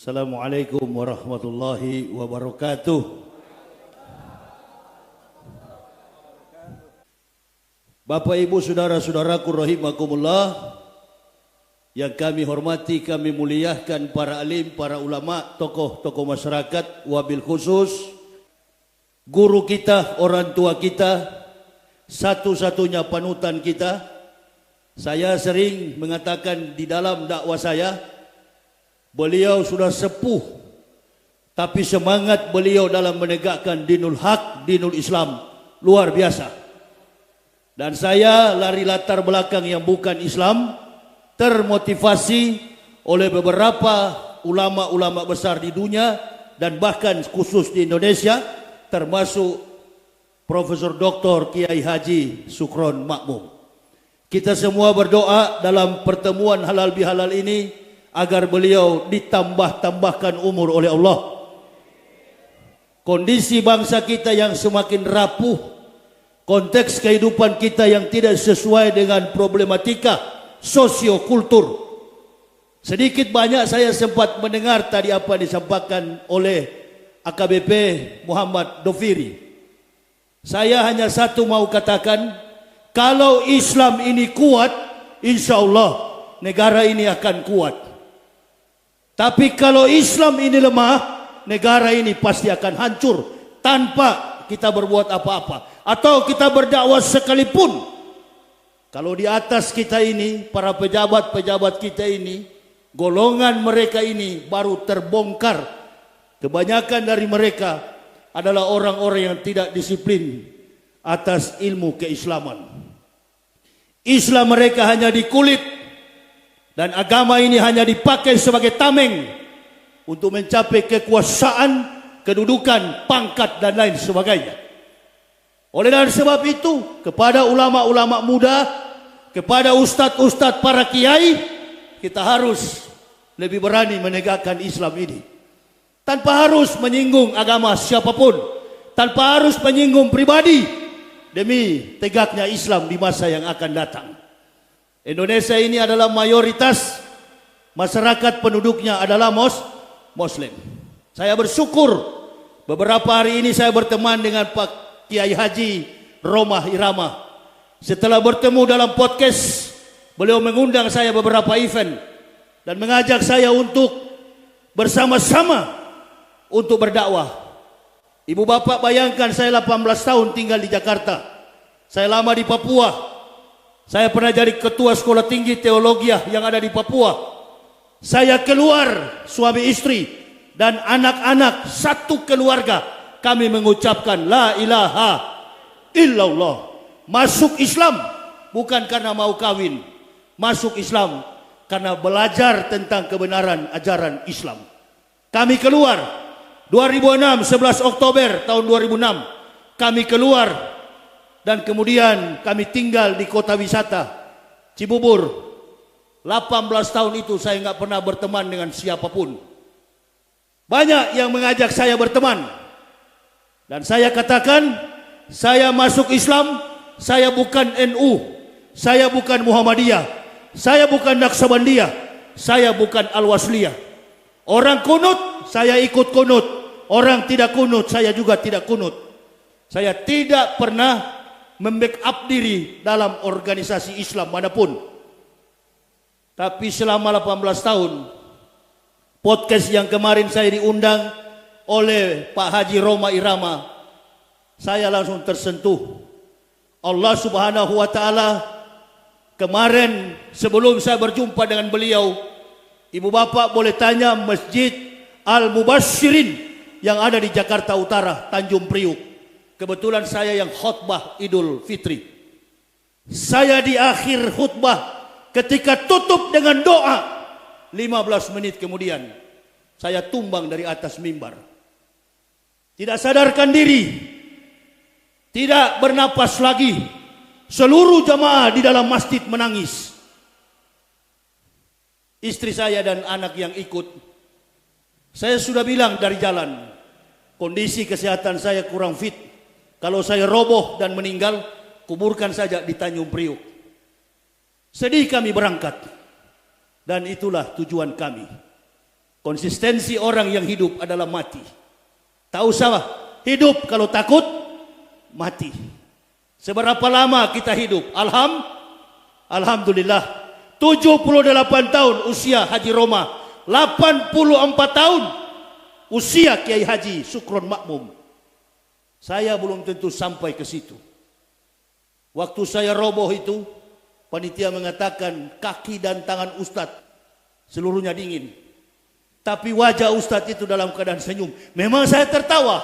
Assalamualaikum warahmatullahi wabarakatuh. Bapak Ibu saudara-saudaraku rahimakumullah, yang kami hormati, kami muliakan para alim, para ulama, tokoh-tokoh masyarakat, wabil khusus guru kita, orang tua kita, satu-satunya panutan kita. Saya sering mengatakan di dalam dakwah saya, beliau sudah sepuh, tapi semangat beliau dalam menegakkan dinul haq, dinul Islam luar biasa. Dan saya dari latar belakang yang bukan Islam, termotivasi oleh beberapa ulama-ulama besar di dunia dan bahkan khusus di Indonesia, termasuk Profesor Dr. Kiai Haji Sukron Makmum. Kita semua berdoa dalam pertemuan halal bihalal ini agar beliau ditambah-tambahkan umur oleh Allah. Kondisi bangsa kita yang semakin rapuh, konteks kehidupan kita yang tidak sesuai dengan problematika sosiokultur. Sedikit banyak saya sempat mendengar tadi apa disampaikan oleh AKBP Muhammad Dofiri. Saya hanya satu mau katakan, kalau Islam ini kuat, insya Allah negara ini akan kuat. Tapi kalau Islam ini lemah, negara ini pasti akan hancur tanpa kita berbuat apa-apa. Atau kita berdakwah sekalipun, kalau di atas kita ini, para pejabat-pejabat kita ini, golongan mereka ini baru terbongkar. Kebanyakan dari mereka adalah orang-orang yang tidak disiplin atas ilmu keislaman. Islam mereka hanya di kulit, dan agama ini hanya dipakai sebagai tameng untuk mencapai kekuasaan, kedudukan, pangkat dan lain sebagainya. Oleh dari sebab itu, kepada ulama-ulama muda, kepada ustadz-ustadz para kiai, kita harus lebih berani menegakkan Islam ini. Tanpa harus menyinggung agama siapapun, tanpa harus menyinggung pribadi, demi tegaknya Islam di masa yang akan datang. Indonesia ini adalah mayoritas masyarakat penduduknya adalah Muslim. Saya bersyukur beberapa hari ini saya berteman dengan Pak Kiai Haji Roma Irama. Setelah bertemu dalam podcast, beliau mengundang saya beberapa event dan mengajak saya untuk bersama-sama untuk berdakwah. Ibu bapak bayangkan, saya 18 tahun tinggal di Jakarta. Saya lama di Papua. Saya pernah jadi ketua sekolah tinggi teologi yang ada di Papua. Saya keluar, suami istri dan anak-anak, satu keluarga, kami mengucapkan la ilaha illallah. Masuk Islam bukan karena mau kawin, masuk Islam karena belajar tentang kebenaran ajaran Islam. Kami keluar 2006, 11 Oktober tahun 2006, kami keluar. Dan kemudian kami tinggal di kota wisata Cibubur. 18 tahun itu saya nggak pernah berteman dengan siapapun. Banyak yang mengajak saya berteman. Dan saya katakan, saya masuk Islam, saya bukan NU, saya bukan Muhammadiyah, saya bukan Naqsabandiyah, saya bukan Al-Wasliyah. Orang kunut, saya ikut kunut. Orang tidak kunut, saya juga tidak kunut. Saya tidak pernah membackup diri dalam organisasi Islam manapun. Tapi selama 18 tahun, podcast yang kemarin saya diundang oleh Pak Haji Roma Irama, saya langsung tersentuh. Allah Subhanahu wa Ta'ala, kemarin sebelum saya berjumpa dengan beliau, ibu bapak boleh tanya Masjid Al-Mubashirin yang ada di Jakarta Utara, Tanjung Priuk. Kebetulan saya yang khutbah Idul Fitri. Saya di akhir khutbah ketika tutup dengan doa, 15 menit kemudian saya tumbang dari atas mimbar. Tidak sadarkan diri, tidak bernapas lagi. Seluruh jamaah di dalam masjid menangis. Istri saya dan anak yang ikut. Saya sudah bilang dari jalan, kondisi kesehatan saya kurang fit. Kalau saya roboh dan meninggal, kuburkan saja di Tanjung Priuk. Sedih kami berangkat. Dan itulah tujuan kami. Konsistensi orang yang hidup adalah mati. Tahu sama? Hidup kalau takut, mati. Seberapa lama kita hidup? Alhamdulillah. 78 tahun usia Haji Roma. 84 tahun usia Kiai Haji Sukron Makmum. Saya belum tentu sampai ke situ. Waktu saya roboh itu, panitia mengatakan kaki dan tangan Ustadz seluruhnya dingin. Tapi wajah Ustadz itu dalam keadaan senyum. Memang saya tertawa.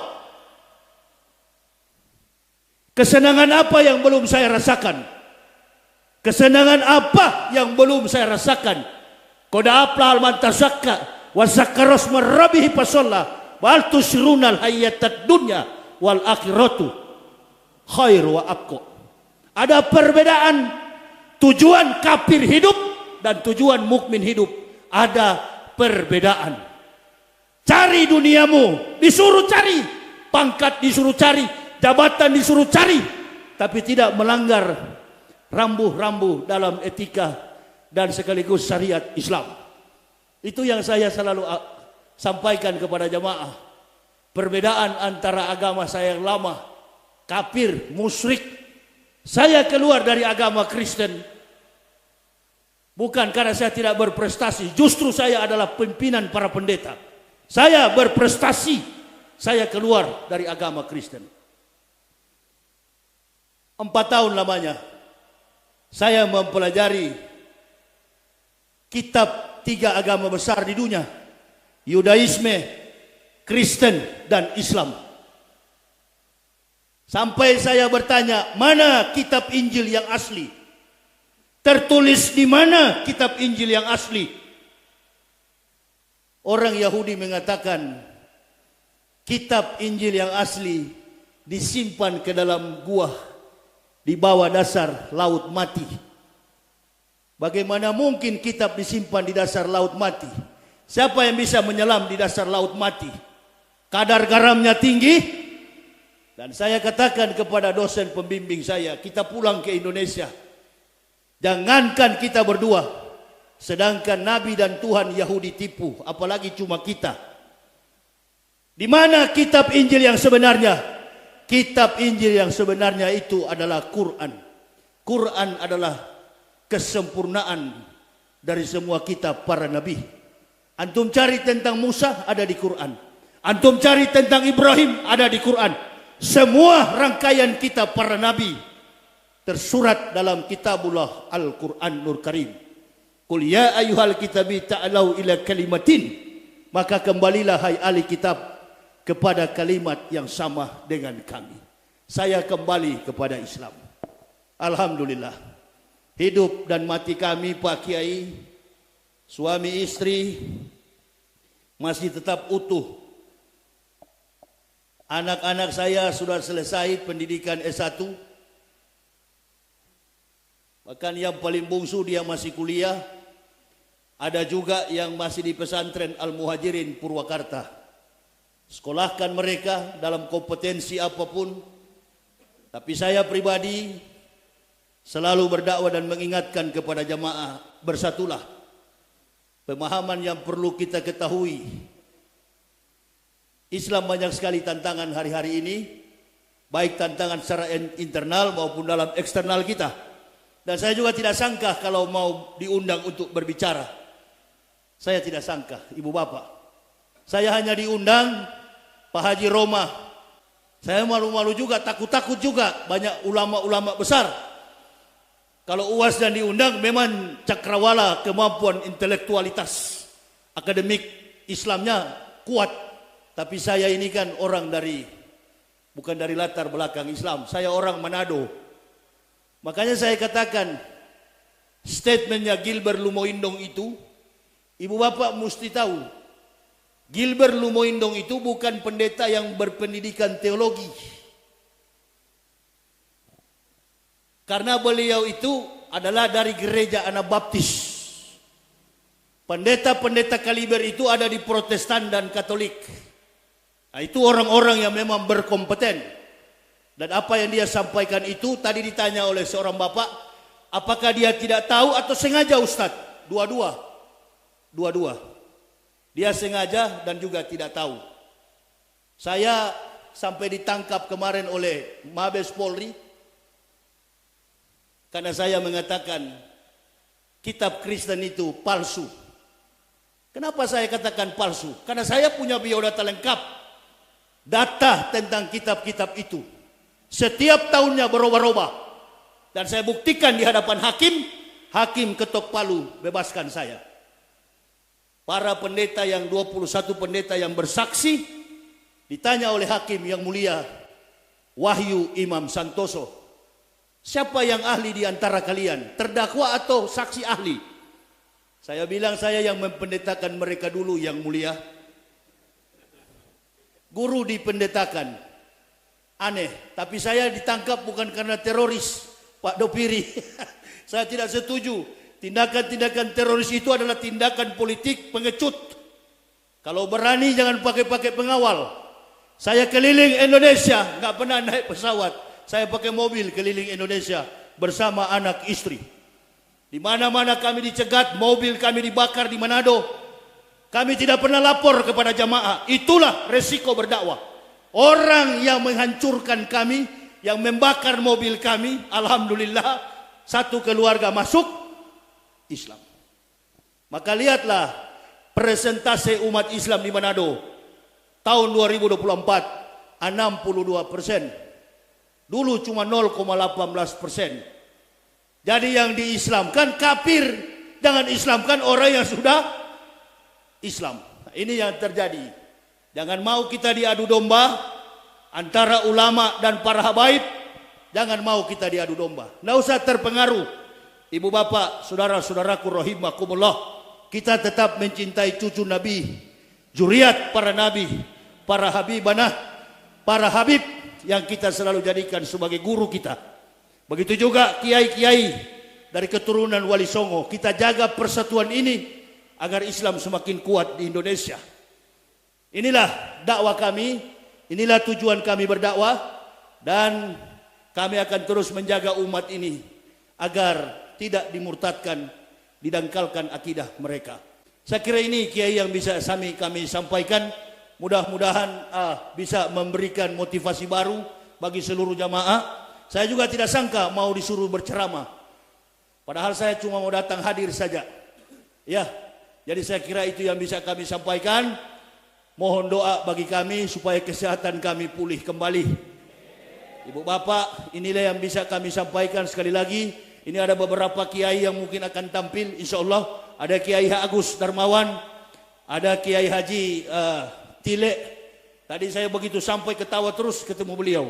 Kesenangan apa yang belum saya rasakan? Kesenangan apa yang belum saya rasakan? Koda aflahal man tazakka wa zakara asma rabbih fasalla bal tusirunal hayatad dunya wal akhiratu khair wa abqa. Ada perbedaan tujuan kafir hidup dan tujuan mukmin hidup. Ada perbedaan. Cari duniamu, disuruh cari. Pangkat disuruh cari, jabatan disuruh cari, tapi tidak melanggar rambu-rambu dalam etika dan sekaligus syariat Islam. Itu yang saya selalu sampaikan kepada jamaah. Perbedaan antara agama saya yang lama, kafir, musyrik. Saya keluar dari agama Kristen bukan karena saya tidak berprestasi. Justru saya adalah pimpinan para pendeta. Saya berprestasi. Saya keluar dari agama Kristen. 4 tahun lamanya saya mempelajari kitab 3 agama besar di dunia, Yudaisme, Kristen, dan Islam. Sampai saya bertanya, mana kitab Injil yang asli? Tertulis di mana kitab Injil yang asli? Orang Yahudi mengatakan, kitab Injil yang asli disimpan ke dalam gua di bawah dasar laut mati. Bagaimana mungkin kitab disimpan di dasar laut mati? Siapa yang bisa menyelam di dasar laut mati? Kadar garamnya tinggi. Dan saya katakan kepada dosen pembimbing saya, kita pulang ke Indonesia. Jangankan kita berdua, sedangkan Nabi dan Tuhan Yahudi tipu, apalagi cuma kita. Di mana kitab Injil yang sebenarnya? Kitab Injil yang sebenarnya itu adalah Quran. Quran adalah kesempurnaan dari semua kitab para nabi. Antum cari tentang Musa, ada di Quran. Antum cari tentang Ibrahim, ada di Quran. Semua rangkaian kitab para nabi tersurat dalam kitabullah Al-Quran Nur Karim. Qul ya ayyuhal kitabi ta'alau ila kalimatin. Maka kembalilah hai ahli kitab kepada kalimat yang sama dengan kami. Saya kembali kepada Islam. Alhamdulillah. Hidup dan mati kami Pak Kiai, suami istri masih tetap utuh. Anak-anak saya sudah selesai pendidikan S1. Bahkan yang paling bungsu dia masih kuliah. Ada juga yang masih di pesantren Al-Muhajirin Purwakarta. Sekolahkan mereka dalam kompetensi apapun. Tapi saya pribadi selalu berdakwah dan mengingatkan kepada jamaah, bersatulah. Pemahaman yang perlu kita ketahui. Islam banyak sekali tantangan hari-hari ini, baik tantangan secara internal maupun dalam eksternal kita. Dan saya juga tidak sangka kalau mau diundang untuk berbicara. Saya tidak sangka, ibu bapak. Saya hanya diundang Pak Haji Roma. Saya malu-malu juga, takut-takut juga. Banyak ulama-ulama besar. Kalau UAS dan diundang memang cakrawala kemampuan intelektualitas akademik Islamnya kuat. Tapi saya ini kan orang bukan dari latar belakang Islam. Saya orang Manado. Makanya saya katakan statementnya Gilbert Lumoindong itu, ibu bapak mesti tahu. Gilbert Lumoindong itu bukan pendeta yang berpendidikan teologi. Karena beliau itu adalah dari gereja Anabaptis. Pendeta-pendeta kaliber itu ada di Protestan dan Katolik. Nah, itu orang-orang yang memang berkompeten. Dan apa yang dia sampaikan itu tadi ditanya oleh seorang bapak, apakah dia tidak tahu atau sengaja Ustadz? Dua-dua. Dia sengaja dan juga tidak tahu. Saya sampai ditangkap kemarin oleh Mabes Polri karena saya mengatakan kitab Kristen itu palsu. Kenapa saya katakan palsu? Karena saya punya biodata lengkap. Data tentang kitab-kitab itu setiap tahunnya berubah-ubah. Dan saya buktikan di hadapan hakim. Hakim ketok palu bebaskan saya. Para pendeta yang 21 pendeta yang bersaksi ditanya oleh hakim yang mulia Wahyu Imam Santoso, siapa yang ahli di antara kalian, terdakwa atau saksi ahli? Saya bilang saya yang mempendetakan mereka dulu yang mulia. Guru dipendetakan. Aneh, tapi saya ditangkap bukan karena teroris, Pak Dopiri. Saya tidak setuju. Tindakan-tindakan teroris itu adalah tindakan politik pengecut. Kalau berani jangan pakai pengawal. Saya keliling Indonesia, nggak pernah naik pesawat. Saya pakai mobil keliling Indonesia bersama anak istri. Di mana-mana kami dicegat, mobil kami dibakar di Manado. Kami tidak pernah lapor kepada jamaah. Itulah resiko berdakwah. Orang yang menghancurkan kami, yang membakar mobil kami, alhamdulillah satu keluarga masuk Islam. Maka lihatlah presentase umat Islam di Manado tahun 2024 62%. Dulu cuma 0,18%. Jadi yang diislamkan kafir, jangan islamkan orang yang sudah Islam. Nah, ini yang terjadi. Jangan mau kita diadu domba antara ulama dan para habaib. Jangan mau kita diadu domba. Nggak usah terpengaruh. Ibu bapak, saudara-saudaraku rahimakumullah, kita tetap mencintai cucu Nabi, zuriat para Nabi, para habibanah, para habib yang kita selalu jadikan sebagai guru kita. Begitu juga kiai-kiai dari keturunan Wali Songo. Kita jaga persatuan ini agar Islam semakin kuat di Indonesia. Inilah dakwah kami, inilah tujuan kami berdakwah, dan kami akan terus menjaga umat ini agar tidak dimurtadkan, didangkalkan akidah mereka. Saya kira ini kiai yang bisa kami sampaikan. Mudah-mudahan bisa memberikan motivasi baru bagi seluruh jamaah. Saya juga tidak sangka mau disuruh berceramah. Padahal saya cuma mau datang hadir saja. Ya, jadi saya kira itu yang bisa kami sampaikan. Mohon doa bagi kami supaya kesehatan kami pulih kembali. Ibu bapak, inilah yang bisa kami sampaikan sekali lagi. Ini ada beberapa kiai yang mungkin akan tampil, insya Allah. Ada Kiai Agus Darmawan, ada Kiai Haji Tile. Tadi saya begitu sampai ketawa terus ketemu beliau.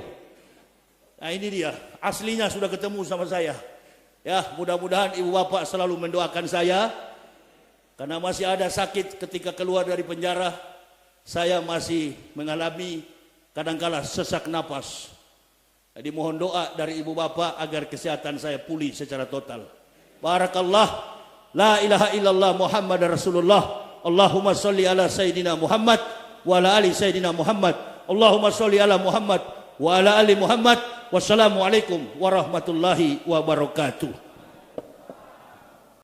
Nah ini dia, aslinya sudah ketemu sama saya. Ya, mudah-mudahan ibu bapak selalu mendoakan saya. Karena masih ada sakit ketika keluar dari penjara. Saya masih mengalami kadangkala sesak napas. Jadi mohon doa dari ibu bapak agar kesehatan saya pulih secara total. Barakallah. La ilaha illallah Muhammad Rasulullah. Allahumma salli ala Sayyidina Muhammad wa ala ali Sayyidina Muhammad. Allahumma salli ala Muhammad wa ala ali Muhammad. Wassalamualaikum warahmatullahi wabarakatuh.